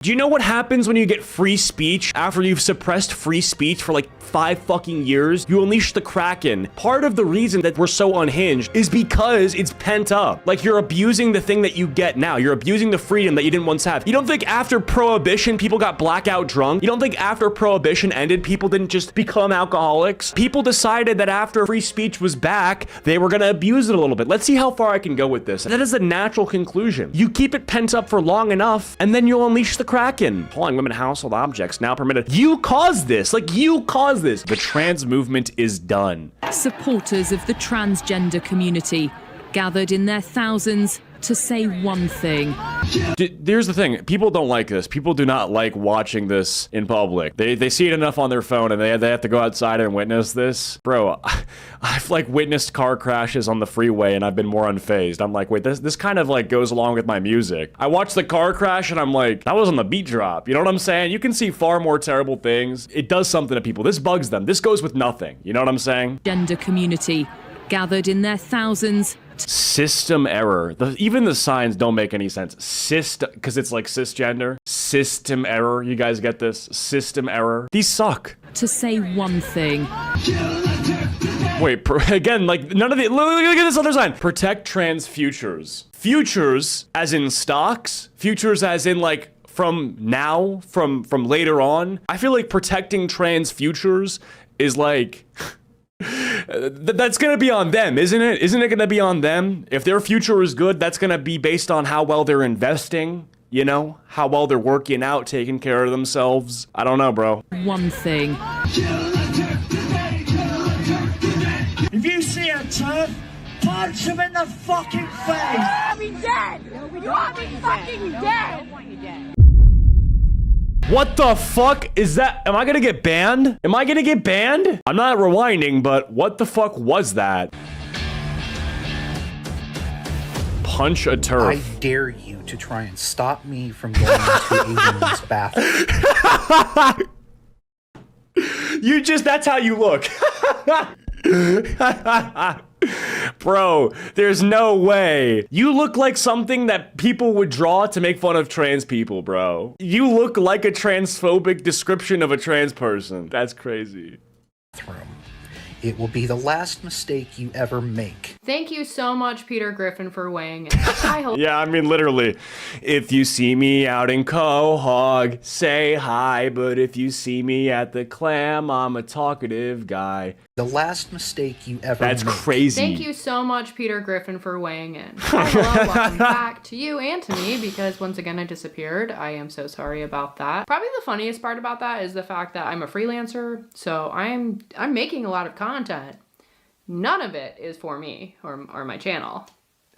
Do you know what happens when you get free speech after you've suppressed free speech for like 5 fucking years? You unleash the Kraken. Part of the reason that we're so unhinged is because it's pent up. Like, you're abusing the thing that you get now. You're abusing the freedom that you didn't once have. You don't think after Prohibition, people got blackout drunk? You don't think after Prohibition ended, people didn't just become alcoholics? People decided that after free speech was back, they were gonna abuse it a little bit. Let's see how far I can go with this. That is a natural conclusion. You keep it pent up for long enough, and then you'll unleash the Kraken. Calling women household objects now permitted. You caused this. Like, you caused this. The trans movement is done. Supporters of the transgender community gathered in their thousands to say one thing. Here's the thing. People don't like this. People do not like watching this in public. They see it enough on their phone and they have to go outside and witness this. Bro, I've like witnessed car crashes on the freeway and I've been more unfazed. I'm like, wait, this kind of like goes along with my music. I watched the car crash and I'm like, that was on the beat drop. You know what I'm saying? You can see far more terrible things. It does something to people. This bugs them. This goes with nothing. You know what I'm saying? Gender community gathered in their thousands. System error. Even the signs don't make any sense. System, because it's like cisgender. System error. You guys get this? System error. These suck. To say one thing. Wait, again, like none of the, look at this other sign. Protect trans futures. Futures as in stocks? Futures as in like from now, from later on? I feel like protecting trans futures is like... That's gonna be on them, isn't it? Isn't it gonna be on them? If their future is good, that's gonna be based on how well they're investing, you know? How well they're working out, taking care of themselves. I don't know, bro. One thing. If you see a turf, punch him in the fucking face! I'll be dead! You want me fucking dead! What the fuck is that? Am I gonna get banned? Am I gonna get banned? I'm not rewinding, but what the fuck was that? Punch a turf. I dare you to try and stop me from going into a woman's bathroom. You just, that's how you look. Bro, there's no way. You look like something that people would draw to make fun of trans people, bro. You look like a transphobic description of a trans person. That's crazy. It will be the last mistake you ever make. Thank you so much, Peter Griffin, for weighing in. Yeah, I mean, literally. If you see me out in Quahog, say hi. But if you see me at the Clam, I'm a talkative guy. The last mistake you ever That's make. crazy. Thank you so much, Peter Griffin, for weighing in. Hello, welcome back to you and to me, because once again I disappeared. I am so sorry about that. Probably the funniest part about that is the fact that I'm a freelancer, so I'm making a lot of content. None of it is for me or my channel,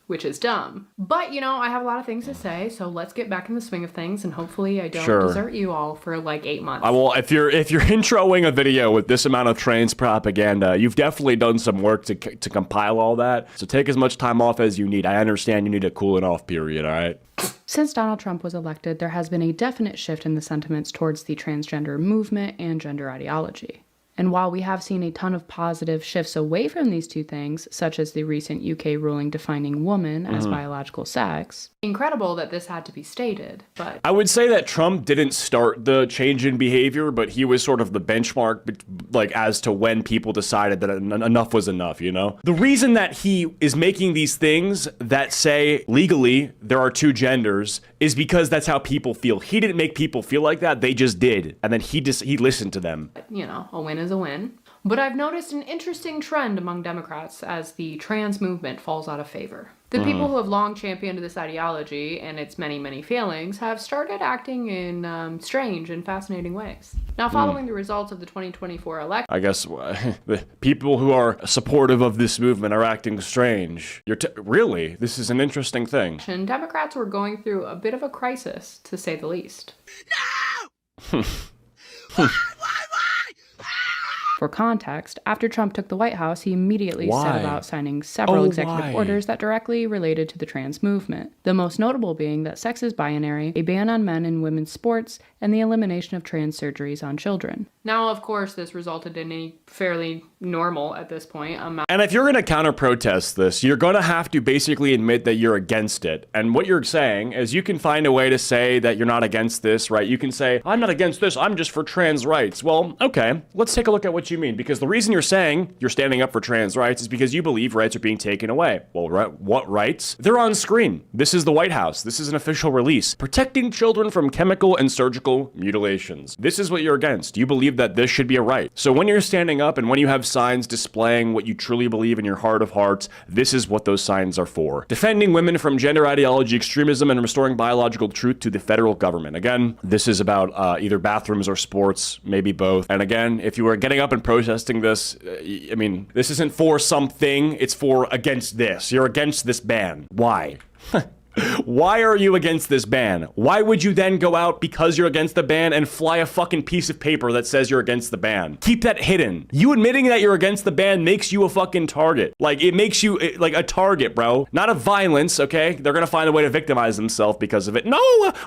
which is dumb. But, you know, I have a lot of things to say, so let's get back in the swing of things, and hopefully I don't desert you all for like 8 months. I will, if you're introing a video with this amount of trans propaganda, you've definitely done some work to compile all that. So take as much time off as you need. I understand you need a cooling off period, all right? Since Donald Trump was elected, there has been a definite shift in the sentiments towards the transgender movement and gender ideology. And while we have seen a ton of positive shifts away from these two things, such as the recent UK ruling defining woman as biological sex, incredible that this had to be stated, but... I would say that Trump didn't start the change in behavior, but he was sort of the benchmark, like, as to when people decided that enough was enough, you know? The reason that he is making these things that say, legally, there are two genders, is because that's how people feel. He didn't make people feel like that, they just did. And then he listened to them. You know, a win is a win. But I've noticed an interesting trend among Democrats as the trans movement falls out of favor. The people who have long championed this ideology and its many, many failings have started acting in strange and fascinating ways. Now, following the results of the 2024 election... I guess the people who are supportive of this movement are acting strange. Really? This is an interesting thing. Democrats were going through a bit of a crisis, to say the least. No! Why? For context, after Trump took the White House, he immediately Why? set about signing several executive why? orders that directly related to the trans movement. The most notable being that sex is binary, a ban on men in women's sports, and the elimination of trans surgeries on children. Now, of course, this resulted in a fairly normal, at this point, amount. And if you're going to counter-protest this, you're going to have to basically admit that you're against it. And what you're saying is you can find a way to say that you're not against this, right? You can say, I'm not against this, I'm just for trans rights. Well, okay, let's take a look at what you mean. Because the reason you're saying you're standing up for trans rights is because you believe rights are being taken away. Well, what rights? They're on screen. This is the White House. This is an official release. Protecting children from chemical and surgical mutilations. This is what you're against. You believe that this should be a right. So when you're standing up and when you have signs displaying what you truly believe in your heart of hearts, this is what those signs are for. Defending women from gender ideology extremism and restoring biological truth to the federal government. Again, this is about either bathrooms or sports, maybe both. And again, if you were getting up and protesting this, I mean, this isn't for something, it's for against this. You're against this ban. Why? Why are you against this ban? Why would you then go out because you're against the ban and fly a fucking piece of paper that says you're against the ban? Keep that hidden. You admitting that you're against the ban makes you a fucking target. Like, it makes you like a target, bro. Not of violence, okay? They're gonna find a way to victimize themselves because of it. No,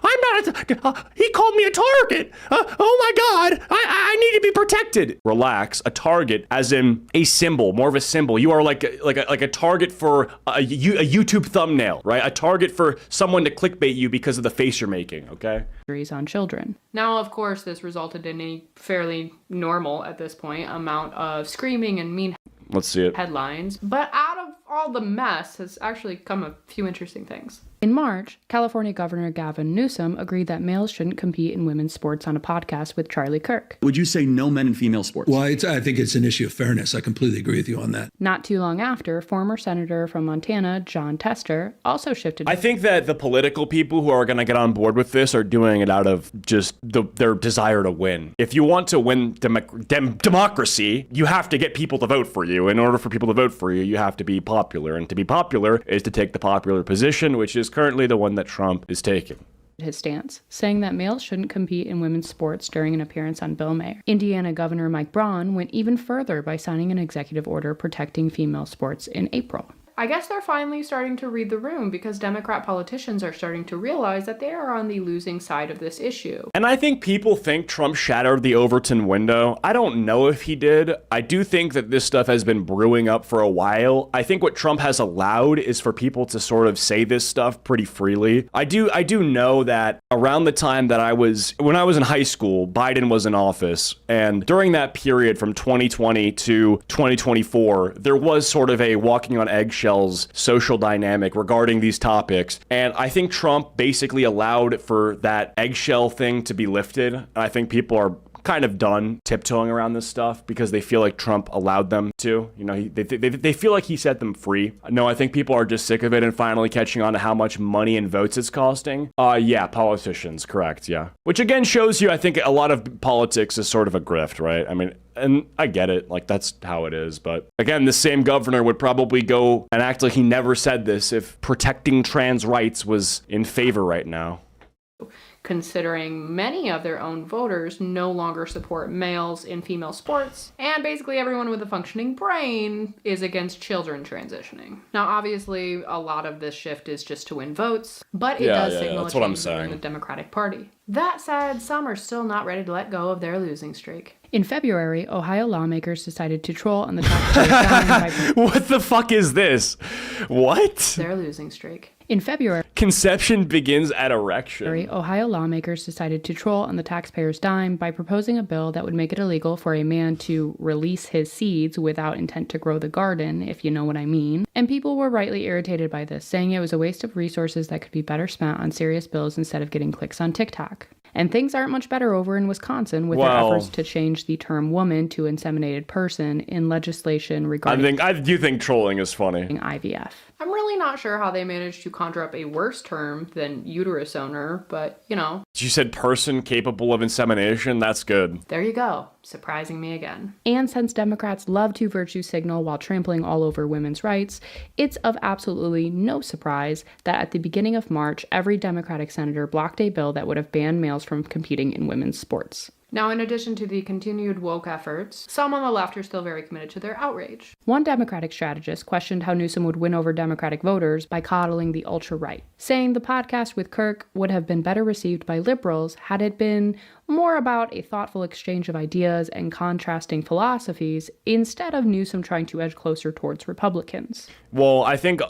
I'm not. He called me a target. Oh my God, I need to be protected. Relax. A target, as in a symbol, more of a symbol. You are like a target for a YouTube thumbnail, right? A target for someone to clickbait you because of the face you're making, okay? On children. Now, of course, this resulted in a fairly normal, at this point, amount of screaming and mean Let's see it. headlines. But out of all the mess has actually come a few interesting things. In March, California Governor Gavin Newsom agreed that males shouldn't compete in women's sports on a podcast with Charlie Kirk. Would you say no men in female sports? Well, I think it's an issue of fairness. I completely agree with you on that. Not too long after, former Senator from Montana, John Tester, also shifted. I think that the political people who are going to get on board with this are doing it out of just their desire to win. If you want to win democracy, you have to get people to vote for you. In order for people to vote for you, you have to be popular. And to be popular is to take the popular position, which is currently the one that Trump is taking. His stance, saying that males shouldn't compete in women's sports during an appearance on Bill Maher. Indiana Governor Mike Braun went even further by signing an executive order protecting female sports in April. I guess they're finally starting to read the room because Democrat politicians are starting to realize that they are on the losing side of this issue. And I think people think Trump shattered the Overton window. I don't know if he did. I do think that this stuff has been brewing up for a while. I think what Trump has allowed is for people to sort of say this stuff pretty freely. I do know that around the time that when I was in high school, Biden was in office. And during that period from 2020 to 2024, there was sort of a walking on eggshells social dynamic regarding these topics. And I think Trump basically allowed for that eggshell thing to be lifted. And I think people are kind of done tiptoeing around this stuff because they feel like Trump allowed them to. You know, they feel like he set them free. No, I think people are just sick of it and finally catching on to how much money and votes it's costing. Yeah, politicians, correct, yeah. Which again shows you, I think a lot of politics is sort of a grift, right? I mean, and I get it, like that's how it is. But again, the same governor would probably go and act like he never said this if protecting trans rights was in favor right now. Considering many of their own voters no longer support males in female sports, and basically everyone with a functioning brain is against children transitioning. Now, obviously, a lot of this shift is just to win votes, but it does signal a change in the Democratic Party. That said, some are still not ready to let go of their losing streak. In February, Ohio lawmakers decided to troll on the taxpayers' dime. What the fuck is this? What? Their losing streak. In February, conception begins at erection. Ohio lawmakers decided to troll on the taxpayer's dime by proposing a bill that would make it illegal for a man to release his seeds without intent to grow the garden, if you know what I mean. And people were rightly irritated by this, saying it was a waste of resources that could be better spent on serious bills instead of getting clicks on TikTok. And things aren't much better over in Wisconsin with their efforts to change the term woman to inseminated person in legislation regarding I do think trolling is funny. IVF. I'm really not sure how they managed to conjure up a worse term than uterus owner, but, you know. You said person capable of insemination? That's good. There you go. Surprising me again. And since Democrats love to virtue signal while trampling all over women's rights, it's of absolutely no surprise that at the beginning of March, every Democratic senator blocked a bill that would have banned males from competing in women's sports. Now, in addition to the continued woke efforts, some on the left are still very committed to their outrage. One Democratic strategist questioned how Newsom would win over Democratic voters by coddling the ultra-right, saying the podcast with Kirk would have been better received by liberals had it been more about a thoughtful exchange of ideas and contrasting philosophies instead of Newsom trying to edge closer towards Republicans. Well, I think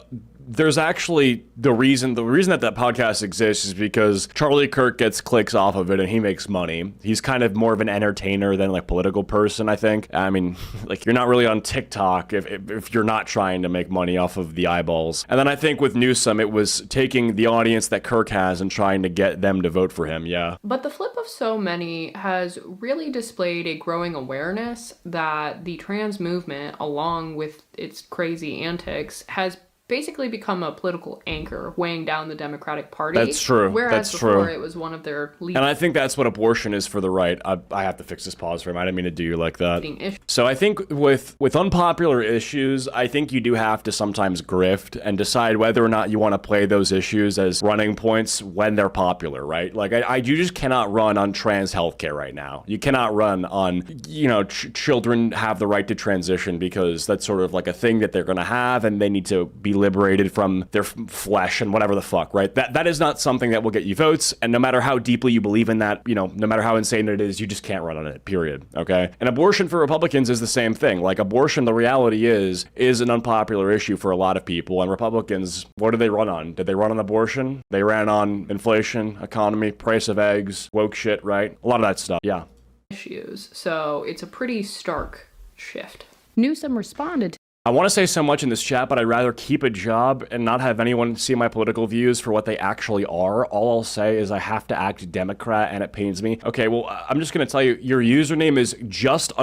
there's actually the reason that podcast exists is because Charlie Kirk gets clicks off of it and he makes money. He's kind of more of an entertainer than like political person, I think. I mean, like you're not really on TikTok if you're not trying to make money off of the eyeballs. And then I think with Newsom, it was taking the audience that Kirk has and trying to get them to vote for him, yeah. But the flip of so many has really displayed a growing awareness that the trans movement, along with its crazy antics, has basically become a political anchor weighing down the Democratic Party. That's true. Whereas That's before true. It was one of their leading. And I think that's what abortion is for the right. I have to fix this pause for him. I didn't mean to do you like that. Issues. So I think with unpopular issues, I think you do have to sometimes grift and decide whether or not you want to play those issues as running points when they're popular, right? Like you just cannot run on trans healthcare right now. You cannot run on, children have the right to transition because that's sort of like a thing that they're going to have and they need to be liberated from their flesh and whatever the fuck, right? That is not something that will get you votes. And no matter how deeply you believe in that, no matter how insane it is, you just can't run on it, period. Okay. And abortion for Republicans is the same thing. Like abortion, the reality is an unpopular issue for a lot of people. And Republicans, what do they run on? Did they run on abortion? They ran on inflation, economy, price of eggs, woke shit, right? A lot of that stuff. Yeah. Issues. So it's a pretty stark shift. Newsom responded to I want to say so much in this chat, but I'd rather keep a job and not have anyone see my political views for what they actually are. All I'll say is I have to act Democrat and it pains me. Okay, well, I'm just going to tell you, your username is just_a_guy,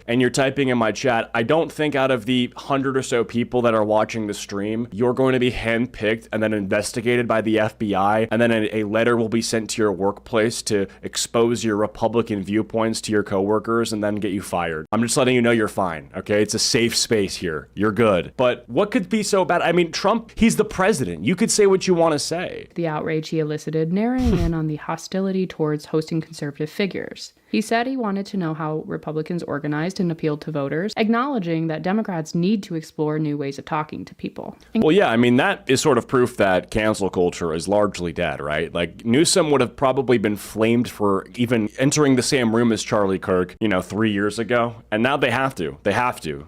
and you're typing in my chat. I don't think out of the 100 or so people that are watching the stream, you're going to be handpicked and then investigated by the FBI, and then a letter will be sent to your workplace to expose your Republican viewpoints to your coworkers and then get you fired. I'm just letting you know you're fine. Okay, it's a safe space here. You're good. But what could be so bad? I mean, Trump, he's the president. You could say what you want to say. The outrage he elicited, narrowing in on the hostility towards hosting conservative figures. He said he wanted to know how Republicans organized and appealed to voters, acknowledging that Democrats need to explore new ways of talking to people. Well, yeah, I mean, that is sort of proof that cancel culture is largely dead, right? Like, Newsom would have probably been flamed for even entering the same room as Charlie Kirk, 3 years ago. And now they have to. They have to,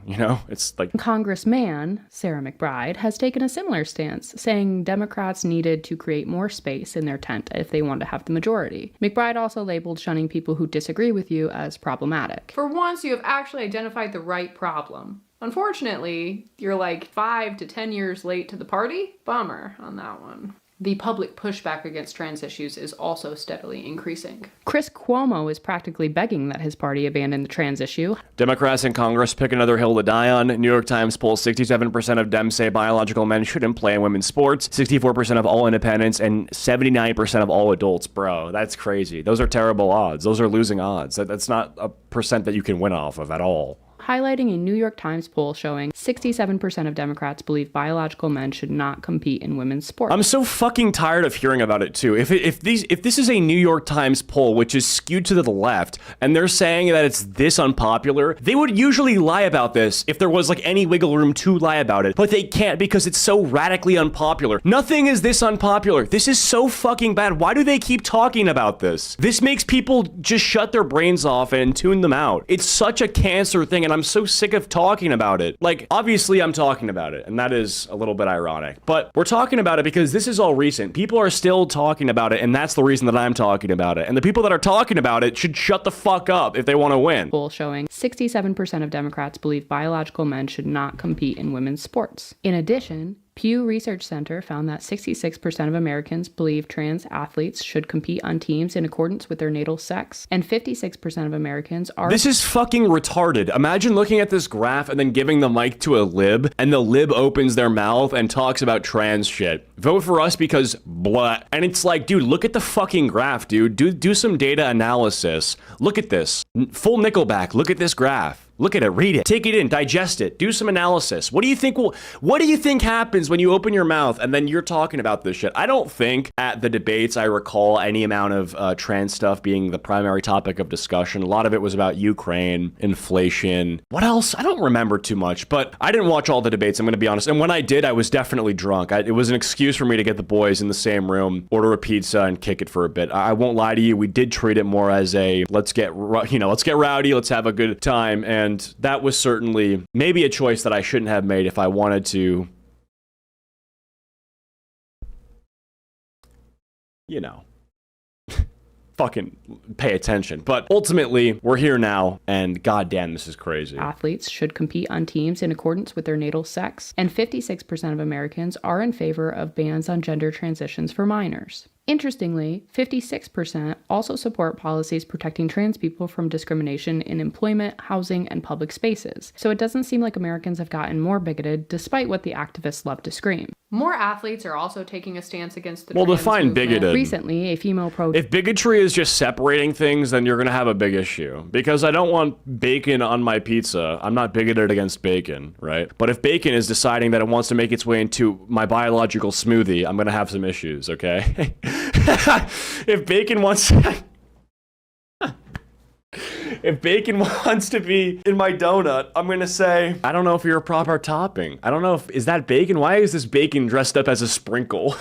It's like... Congressman Sarah McBride has taken a similar stance, saying Democrats needed to create more space in their tent if they want to have the majority. McBride also labeled shunning people who disagree with you as problematic. For once, you have actually identified the right problem. Unfortunately, you're like 5 to 10 years late to the party. Bummer on that one. The public pushback against trans issues is also steadily increasing. Chris Cuomo is practically begging that his party abandon the trans issue. Democrats in Congress pick another hill to die on. New York Times polls 67% of Dems say biological men shouldn't play in women's sports, 64% of all independents, and 79% of all adults. Bro, that's crazy. Those are terrible odds. Those are losing odds. That's not a percent that you can win off of at all. Highlighting a New York Times poll showing 67% of Democrats believe biological men should not compete in women's sports. I'm so fucking tired of hearing about it too. If this is a New York Times poll which is skewed to the left and they're saying that it's this unpopular, they would usually lie about this if there was like any wiggle room to lie about it, but they can't because it's so radically unpopular. Nothing is this unpopular. This is so fucking bad. Why do they keep talking about this? This makes people just shut their brains off and tune them out. It's such a cancer thing, and I'm so sick of talking about it. Like, obviously I'm talking about it, and that is a little bit ironic, but we're talking about it because this is all recent. People are still talking about it, and that's the reason that I'm talking about it. And the people that are talking about it should shut the fuck up if they want to win. Poll showing 67% of Democrats believe biological men should not compete in women's sports. In addition, Pew Research Center found that 66% of Americans believe trans athletes should compete on teams in accordance with their natal sex, and 56% of Americans are... This is fucking retarded. Imagine looking at this graph and then giving the mic to a lib, and the lib opens their mouth and talks about trans shit. Vote for us because blah. And it's like, dude, look at the fucking graph, dude. Do some data analysis. Look at this. Full Nickelback. Look at this graph. Look at it, read it, take it in, digest it, do some analysis. What do you think happens when you open your mouth and then you're talking about this shit? I don't think at the debates I recall any amount of trans stuff being the primary topic of discussion. A lot of it was about Ukraine, inflation. What else? I don't remember too much, but I didn't watch all the debates, I'm gonna be honest. And when I did, I was definitely drunk. It was an excuse for me to get the boys in the same room, order a pizza, and kick it for a bit. I won't lie to you, we did treat it more as a let's get rowdy, let's have a good time, and that was certainly maybe a choice that I shouldn't have made if I wanted to, fucking pay attention. But ultimately, we're here now, and goddamn, this is crazy. Athletes should compete on teams in accordance with their natal sex, and 56% of Americans are in favor of bans on gender transitions for minors. Interestingly, 56% also support policies protecting trans people from discrimination in employment, housing, and public spaces. So it doesn't seem like Americans have gotten more bigoted, despite what the activists love to scream. More athletes are also taking a stance against the trans define movement. bigoted. Recently, a female pro... If bigotry is just separating things, then you're gonna have a big issue. Because I don't want bacon on my pizza. I'm not bigoted against bacon, right? But if bacon is deciding that it wants to make its way into my biological smoothie, I'm gonna have some issues, okay? If bacon wants if bacon wants to be in my donut, I'm gonna say, I don't know if you're a proper topping. I don't know if, is that bacon? Why is this bacon dressed up as a sprinkle?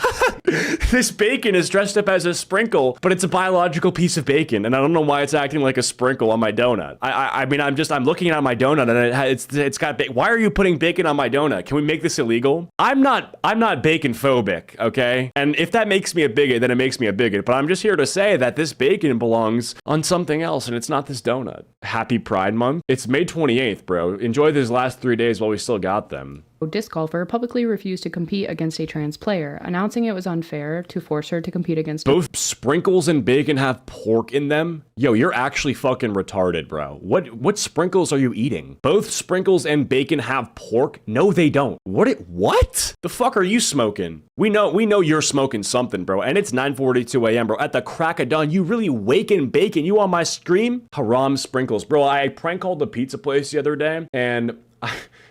This bacon is dressed up as a sprinkle, but it's a biological piece of bacon, and I don't know why it's acting like a sprinkle on my donut. I mean, I'm looking at my donut, and it's got bacon. Why are you putting bacon on my donut? Can we make this illegal? I'm not bacon phobic, okay? And if that makes me a bigot, then it makes me a bigot. But I'm just here to say that this bacon belongs on something else, and it's not this donut. Happy Pride Month. It's May 28th, bro. Enjoy these last 3 days while we still got them. disc golfer publicly refused to compete against a trans player, announcing it was unfair to force her to compete against... Both sprinkles and bacon have pork in them? Yo, you're actually fucking retarded, bro. What sprinkles are you eating? Both sprinkles and bacon have pork? No, they don't. What? The fuck are you smoking? We know you're smoking something, bro, and it's 9:42 a.m., bro. At the crack of dawn, you really waking bacon? You on my stream? Haram sprinkles. Bro, I prank called the pizza place the other day, and...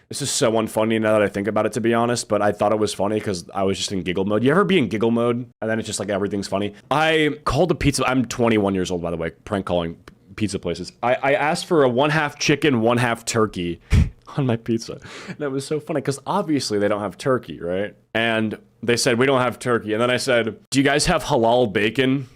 This is so unfunny now that I think about it, to be honest, but I thought it was funny because I was just in giggle mode. You ever be in giggle mode and then it's just like everything's funny? I called a pizza. I'm 21 years old, by the way, prank calling pizza places. I asked for a 1/2 chicken, 1/2 turkey on my pizza. And that was so funny because obviously they don't have turkey, right? And they said, we don't have turkey. And then I said, do you guys have halal bacon?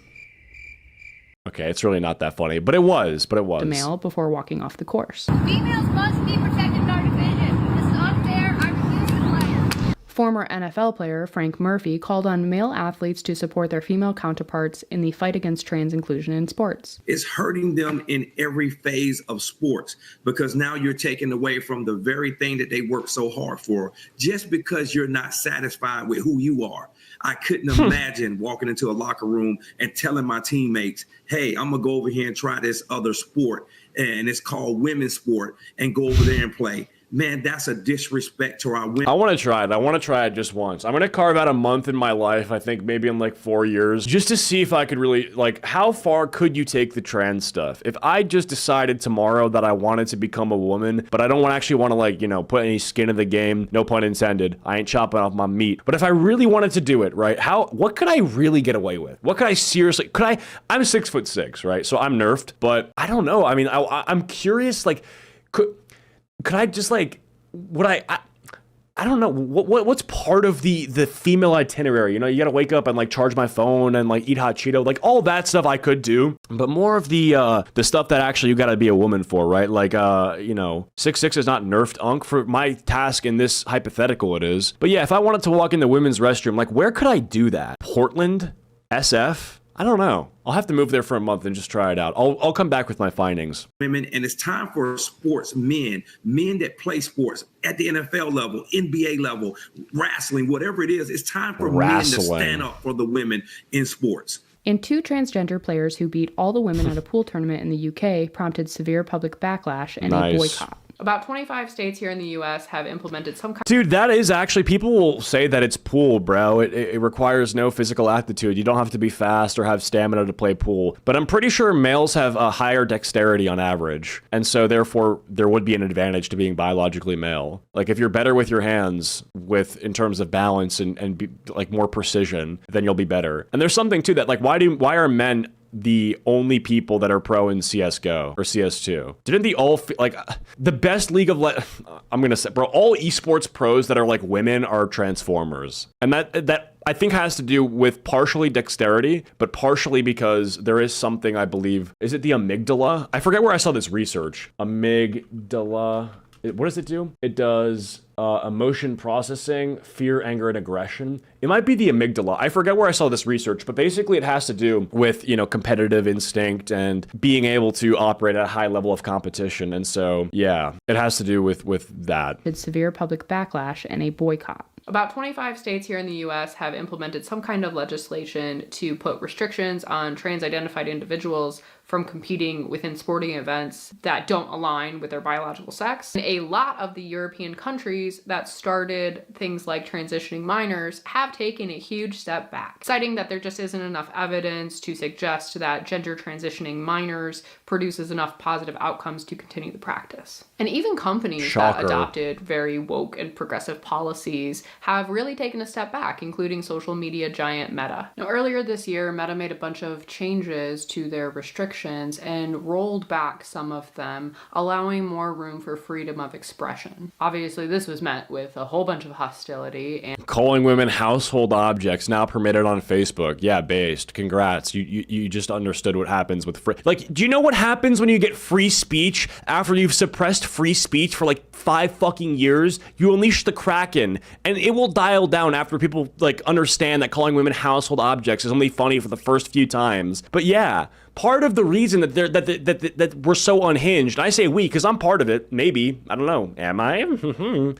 Okay, it's really not that funny, but it was. The male before walking off the course. Females must be protected in our division. This is unfair. I refuse to play. Former NFL player Frank Murphy called on male athletes to support their female counterparts in the fight against trans inclusion in sports. It's hurting them in every phase of sports because now you're taking away from the very thing that they work so hard for just because you're not satisfied with who you are. I couldn't imagine walking into a locker room and telling my teammates, hey, I'm going to go over here and try this other sport, and it's called women's sport, and go over there and play. Man, that's a disrespect to our women. I want to try it. I want to try it just once. I'm going to carve out a month in my life, I think maybe in like 4 years, just to see if I could really, like, how far could you take the trans stuff? If I just decided tomorrow that I wanted to become a woman, but I don't actually want to, like, you know, put any skin in the game, no pun intended. I ain't chopping off my meat. But if I really wanted to do it, right, what could I really get away with? What could I seriously, I'm 6'6", right? So I'm nerfed, but I don't know. I mean, I'm curious, like, could I just like, would I don't know, what's part of the female itinerary? You know, you gotta wake up and like charge my phone and like eat hot Cheeto, like all that stuff I could do, but more of the stuff that actually you gotta be a woman for, right? Like, you know, 6'6" is not nerfed unk for my task in this hypothetical it is. But yeah, if I wanted to walk in the women's restroom, like where could I do that? Portland? SF? I don't know. I'll have to move there for a month and just try it out. I'll come back with my findings. Women, and it's time for sports men that play sports at the NFL level, NBA level, wrestling, whatever it is. It's time for men to stand up for the women in sports. And 2 transgender players who beat all the women at a pool tournament in the UK prompted severe public backlash and a boycott. About 25 states here in the US have implemented some kind. Dude, that is actually, people will say that it's pool, bro. It requires no physical aptitude. You don't have to be fast or have stamina to play pool. But I'm pretty sure males have a higher dexterity on average. And so therefore, there would be an advantage to being biologically male. Like if you're better with your hands in terms of balance and be, like more precision, then you'll be better. And there's something to that. Like why are men the only people that are pro in CSGO or CS2? Didn't the the best League of I'm gonna say, bro, all esports pros that are like women are Transformers. And that I think has to do with partially dexterity, but partially because there is something, I believe, is it the amygdala? I forget where I saw this research. Amygdala. What does it do? It does emotion processing, fear, anger, and aggression. It might be the amygdala. I forget where I saw this research, but basically it has to do with, competitive instinct and being able to operate at a high level of competition. And so, yeah, it has to do with that. Severe public backlash and a boycott. About 25 states here in the US have implemented some kind of legislation to put restrictions on trans-identified individuals from competing within sporting events that don't align with their biological sex. And a lot of the European countries that started things like transitioning minors have taken a huge step back, citing that there just isn't enough evidence to suggest that gender transitioning minors produces enough positive outcomes to continue the practice. And even companies that adopted very woke and progressive policies have really taken a step back, including social media giant Meta. Now, earlier this year, Meta made a bunch of changes to their restrictions and rolled back some of them, allowing more room for freedom of expression. Obviously, this was met with a whole bunch of hostility and calling women household objects now permitted on Facebook. Yeah, based. Congrats. You just understood what happens with free. Like, do you know what happens when you get free speech after you've suppressed free speech for like 5 fucking years? You unleash the Kraken, and it will dial down after people like understand that calling women household objects is only funny for the first few times. But yeah, part of the reason that we're so unhinged, and I say we because I'm part of it, maybe, I don't know, am I?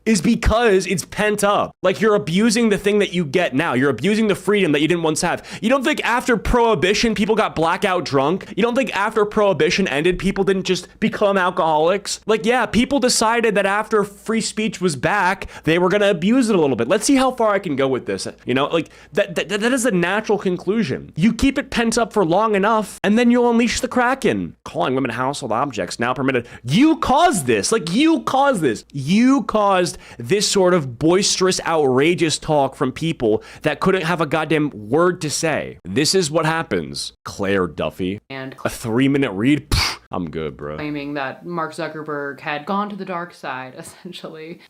Is because it's pent up. Like you're abusing the thing that you get now. You're abusing the freedom that you didn't once have. You don't think after Prohibition people got blackout drunk? You don't think after Prohibition ended people didn't just become alcoholics? Like yeah, people decided that after free speech was back, they were gonna abuse it a little bit. Let's see how far I can go with this. Like that is a natural conclusion. You keep it pent up for long enough, and then you'll unleash the Kraken. Calling women household objects now permitted. You caused this. Like you caused this. You caused this sort of boisterous, outrageous talk from people that couldn't have a goddamn word to say. This is what happens. Claire Duffy. And a 3-minute read. Pfft, I'm good, bro. Claiming that Mark Zuckerberg had gone to the dark side, essentially,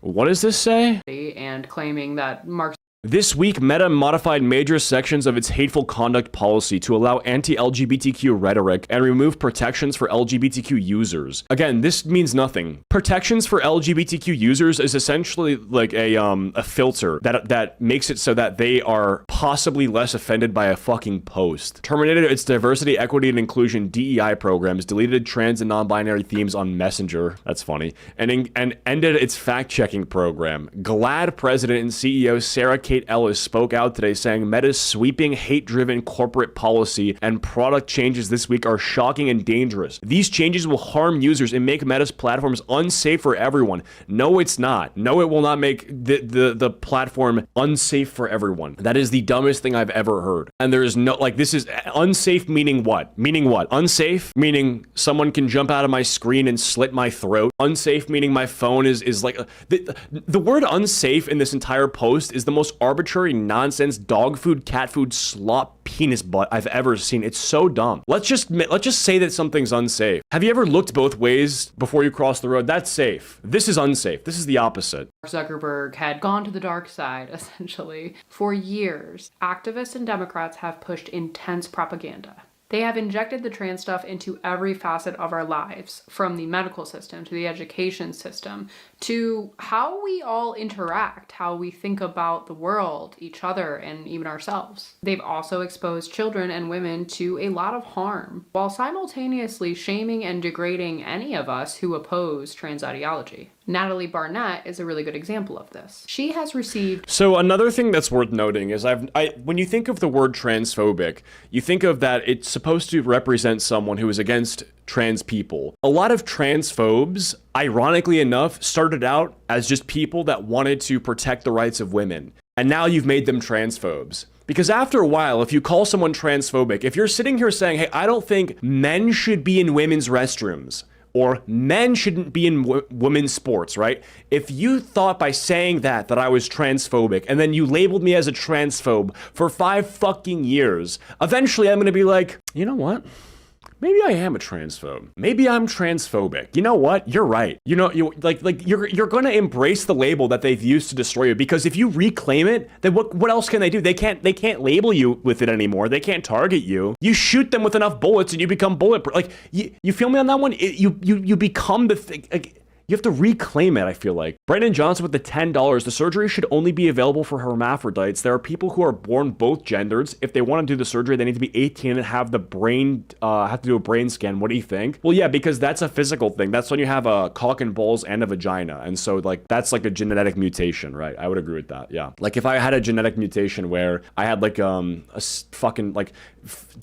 What does this say? And claiming that Mark This week, Meta modified major sections of its hateful conduct policy to allow anti-LGBTQ rhetoric and remove protections for LGBTQ users. Again, this means nothing. Protections for LGBTQ users is essentially like a filter that makes it so that they are possibly less offended by a fucking post. Terminated its diversity, equity, and inclusion DEI programs, deleted trans and non-binary themes on Messenger. That's funny. And ended its fact-checking program. GLAAD president and CEO Sarah Kate Ellis spoke out today saying Meta's sweeping hate-driven corporate policy and product changes this week are shocking and dangerous. These changes will harm users and make Meta's platforms unsafe for everyone. No, it's not. No, it will not make the platform unsafe for everyone. That is the dumbest thing I've ever heard. And there is no, like, this is unsafe meaning what? Meaning what? Unsafe meaning someone can jump out of my screen and slit my throat. Unsafe meaning my phone is like, the word unsafe in this entire post is the most arbitrary nonsense dog food, cat food, slop, penis butt I've ever seen. It's so dumb. Let's just say that something's unsafe. Have you ever looked both ways before you cross the road? That's safe. This is unsafe. This is the opposite. Zuckerberg had gone to the dark side, essentially. For years, activists and Democrats have pushed intense propaganda. They have injected the trans stuff into every facet of our lives, from the medical system to the education system, to how we all interact, how we think about the world, each other, and even ourselves. They've also exposed children and women to a lot of harm, while simultaneously shaming and degrading any of us who oppose trans ideology. Natalie Barnett is a really good example of this. She has received... So another thing that's worth noting is when you think of the word transphobic, you think of that it's supposed to represent someone who is against trans people. A lot of transphobes, ironically enough, started out as just people that wanted to protect the rights of women. And now you've made them transphobes. Because after a while, if you call someone transphobic, if you're sitting here saying, hey, I don't think men should be in women's restrooms, or men shouldn't be in women's sports, right? If you thought by saying that I was transphobic, and then you labeled me as a transphobe for 5 fucking years, eventually I'm gonna be like, you know what? Maybe I am a transphobe. Maybe I'm transphobic. You know what? You're right. You know, you're gonna embrace the label that they've used to destroy you, because if you reclaim it, then what else can they do? They can't label you with it anymore. They can't target you. You shoot them with enough bullets and you become bulletproof. Like, you feel me on that one? You become the thing. Like, you have to reclaim it, I feel like. Brandon Johnson with the $10. The surgery should only be available for hermaphrodites. There are people who are born both genders. If they want to do the surgery, they need to be 18 and have the brain, have to do a brain scan. What do you think? Well, yeah, because that's a physical thing. That's when you have a cock and balls and a vagina. And so, like, that's like a genetic mutation, right? I would agree with that, yeah. Like, if I had a genetic mutation where I had, like, fucking, like,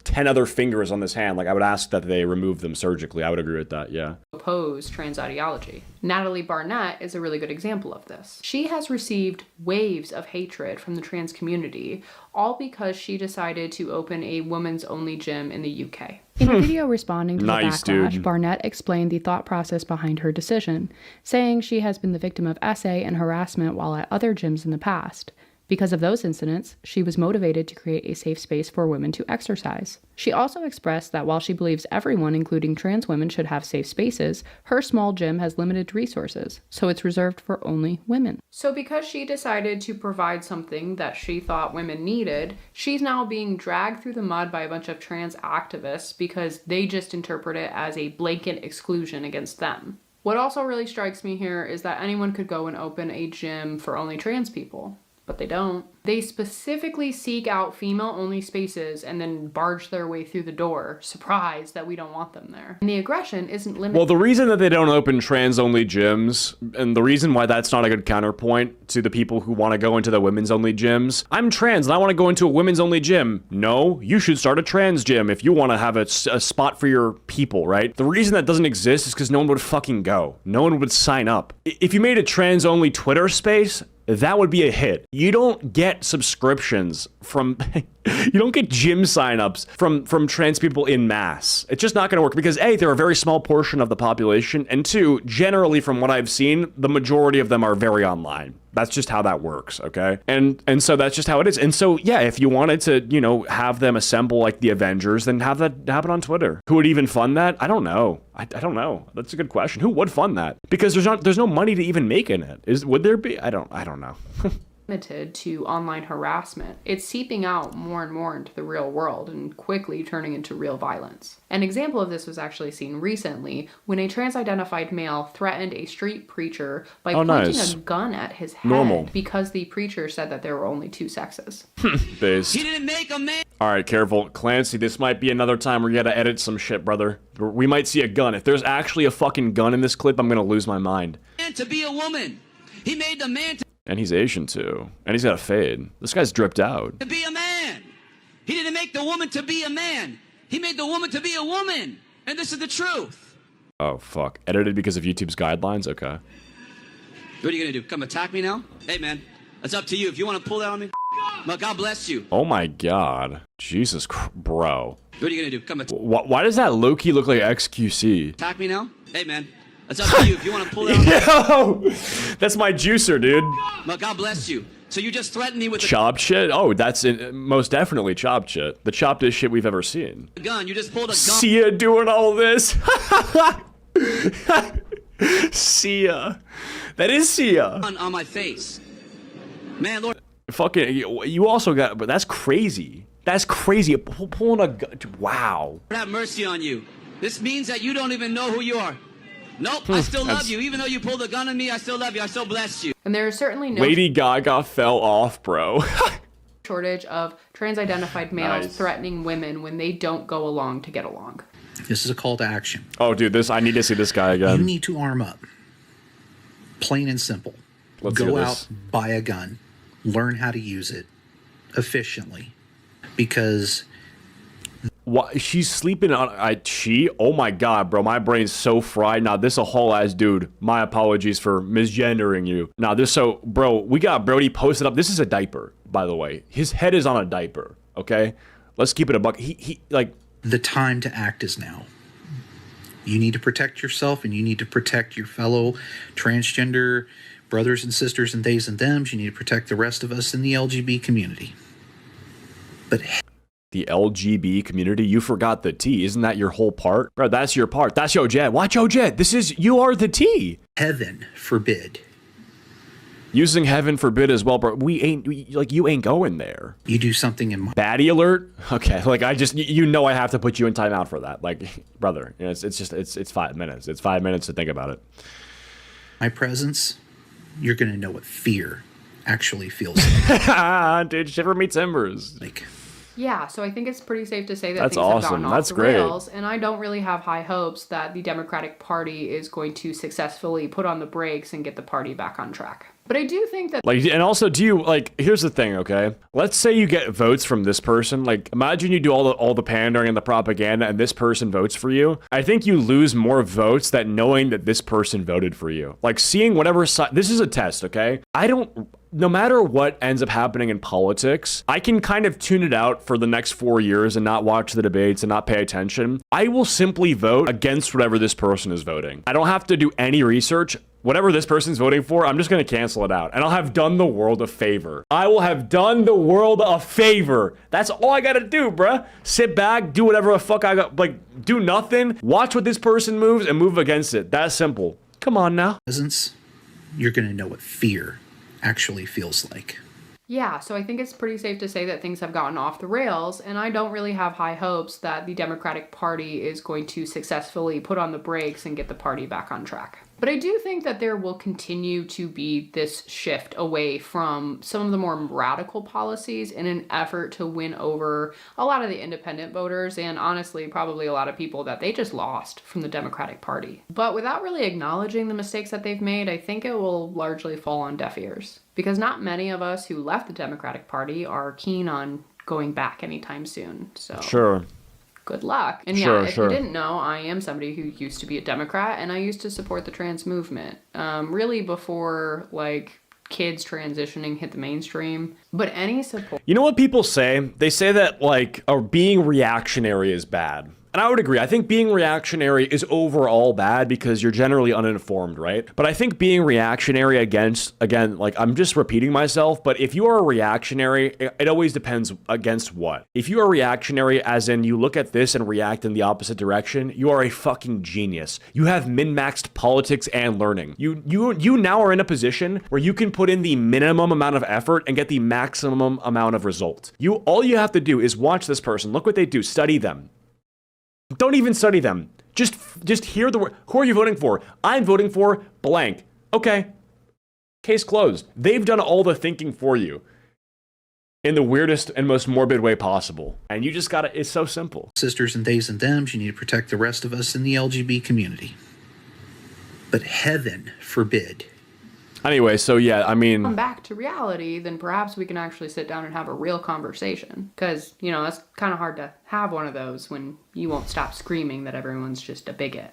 10 other fingers on this hand, like, I would ask that they remove them surgically. I would agree with that, yeah. Oppose trans ideology. Natalie Barnett is a really good example of this. She has received waves of hatred from the trans community, all because she decided to open a women's only gym in the UK. In a video responding to the backlash, dude. Barnett explained the thought process behind her decision, saying she has been the victim of essay and harassment while at other gyms in the past. Because of those incidents, she was motivated to create a safe space for women to exercise. She also expressed that while she believes everyone, including trans women, should have safe spaces, her small gym has limited resources, so it's reserved for only women. So because she decided to provide something that she thought women needed, she's now being dragged through the mud by a bunch of trans activists because they just interpret it as a blanket exclusion against them. What also really strikes me here is that anyone could go and open a gym for only trans people. But they don't. They specifically seek out female-only spaces and then barge their way through the door, surprised that we don't want them there. And the aggression isn't limited. Well, the reason that they don't open trans-only gyms, and the reason why that's not a good counterpoint to the people who want to go into the women's-only gyms, I'm trans and I want to go into a women's-only gym. No, you should start a trans gym if you want to have a spot for your people, right? The reason that doesn't exist is because no one would fucking go. No one would sign up. If you made a trans-only Twitter space, that would be a hit. You don't get subscriptions from, you don't get gym signups from trans people in mass. It's just not gonna work because A, they're a very small portion of the population, and 2, generally from what I've seen, the majority of them are very online. That's just how that works, okay? And so that's just how it is. And so, yeah, if you wanted to, you know, have them assemble like the Avengers, then have that happen on Twitter. Who would even fund that? I don't know. I don't know. That's a good question. Who would fund that? Because there's no money to even make in it. Would there be? I don't know. Limited to online harassment. It's seeping out more and more into the real world and quickly turning into real violence. An example of this was actually seen recently when a trans-identified male threatened a street preacher by pointing a gun at his head because the preacher said that there were only 2 sexes. Based. He didn't make a man. All right, careful. Clancy, this might be another time where you gotta edit some shit, brother. We might see a gun. If there's actually a fucking gun in this clip, I'm gonna lose my mind. To be a woman. He made the man And he's Asian too. And he's got a fade. This guy's dripped out. to be a man. He didn't make the woman to be a man. He made the woman to be a woman. And this is the truth. Oh, fuck. Edited because of YouTube's guidelines? Okay. What are you going to do? Come attack me now? Hey, man. It's up to you. If you want to pull that on me, well, God bless you. Oh my god. Jesus, bro. What are you going to do? Come why does that low-key look like XQC? attack me now? Hey, man. It's up to you. If you want to pull that on me. Yo! That's my juicer, dude. Well, God bless you. So you just threatened me with chopped shit? Oh, that's most definitely chopped shit. The choppedest shit we've ever seen. a gun. You just pulled a gun. Sia doing all this. Sia. That is Sia. On my face. Man, Lord. Fucking, you also got, but that's crazy. That's crazy. Pulling a gun. Wow. Have mercy on you. This means that you don't even know who you are. Nope, I still love you. Even though you pulled a gun on me, I still love you. I still bless you. And there is certainly no Lady Gaga fell off, bro. shortage of trans-identified males threatening women when they don't go along to get along. This is a call to action. Oh, dude, I need to see this guy again. You need to arm up. Plain and simple. Let's hear Go this. out, buy a gun, learn how to use it efficiently, because What? She's sleeping on. Oh my god, bro. My brain's so fried. Now, this a whole ass dude. My apologies for misgendering you. Now, bro, we got Brody posted up. This is a diaper, by the way. His head is on a diaper, okay? Let's keep it a buck. the time to act is now. You need to protect yourself, and you need to protect your fellow transgender brothers and sisters and theys and thems. You need to protect the rest of us in the LGB community. But the LGB community? You forgot the T. Isn't that your whole part? Bro, that's your part. That's Yo Jet. Watch Yo Jet. You are the T. heaven forbid Using heaven forbid as well, bro. You ain't going there. you do something in my Baddie alert? Okay, like I have to put you in timeout for that. Like, brother, it's 5 minutes. It's 5 minutes to think about it. presence. You're going to know what fear actually feels Dude, shiver me timbers. like. Yeah, so I think it's pretty safe to say that That's things have awesome. gotten That's off the great. rails, and I don't really have high hopes that the Democratic Party is going to successfully put on the brakes and get the party back on track. But I do think that And also, here's the thing, okay? Let's say you get votes from this person. Like, imagine you do all the pandering and the propaganda and this person votes for you. I think you lose more votes than knowing that this person voted for you. Like, seeing whatever side, this is a test, okay? No matter what ends up happening in politics, I can kind of tune it out for the next 4 years and not watch the debates and not pay attention. I will simply vote against whatever this person is voting. I don't have to do any research. Whatever this person's voting for, I'm just going to cancel it out. And I'll have done the world a favor. I will have done the world a favor. That's all I got to do, bruh. Sit back, do whatever the fuck I got. Like, do nothing. Watch what this person moves and move against it. That's simple. Come on now. Presence, you're going to know what fear actually feels like. Yeah, so I think it's pretty safe to say that things have gotten off the rails, and I don't really have high hopes that the Democratic Party is going to successfully put on the brakes and get the party back on track. But I do think that there will continue to be this shift away from some of the more radical policies in an effort to win over a lot of the independent voters and honestly probably a lot of people that they just lost from the Democratic Party. But without really acknowledging the mistakes that they've made, I think it will largely fall on deaf ears. Because not many of us who left the Democratic Party are keen on going back anytime soon. So Sure. good luck. And Sure, yeah, if sure. you didn't know, I am somebody who used to be a Democrat, and I used to support the trans movement. Really before, like, kids transitioning hit the mainstream. But any support... You know what people say? They say that, like, being reactionary is bad. And I would agree. I think being reactionary is overall bad because you're generally uninformed, right? But I think being reactionary against, again, like I'm just repeating myself, but if you are a reactionary, it always depends against what. If you are reactionary as in you look at this and react in the opposite direction, you are a fucking genius. You have min-maxed politics and learning. You now are in a position where you can put in the minimum amount of effort and get the maximum amount of result. All you have to do is watch this person, look what they do, study them. Don't even study them. Just hear the word. Who are you voting for? I'm voting for blank. Okay. Case closed. They've done all the thinking for you in the weirdest and most morbid way possible. And you just gotta, it's so simple. Sisters and theys and thems, you need to protect the rest of us in the LGB community. But heaven forbid. Anyway, so yeah, I mean... come back to reality, then perhaps we can actually sit down and have a real conversation. Because, you know, that's kind of hard to have one of those when you won't stop screaming that everyone's just a bigot.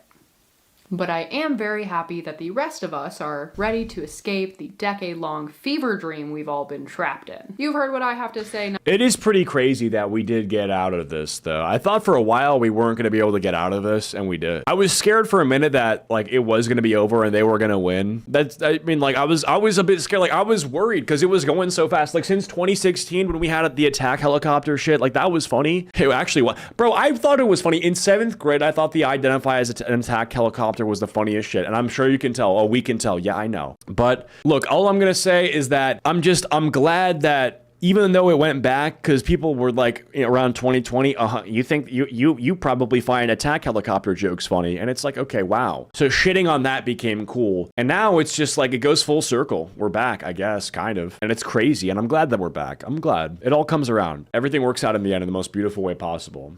But I am very happy that the rest of us are ready to escape the decade-long fever dream we've all been trapped in. You've heard what I have to say. It is pretty crazy that we did get out of this, though. I thought for a while we weren't going to be able to get out of this, and we did. I was scared for a minute that, like, it was going to be over and they were going to win. I was a bit scared. Like, I was worried because it was going so fast. Like, since 2016 when we had the attack helicopter shit, like, that was funny. It actually was. Bro, I thought it was funny. In 7th grade, I thought the identify as an attack helicopter was the funniest shit, and I'm sure you can tell. Oh, we can tell. Yeah, I know. But look, all I'm gonna say is that I'm glad that even though it went back, because people were like, you know, around 2020, you think you probably find attack helicopter jokes funny, and it's like, okay, wow. So shitting on that became cool, and now it's just like it goes full circle. We're back, I guess, kind of, and it's crazy, and I'm glad that we're back. I'm glad it all comes around. Everything works out in the end in the most beautiful way possible.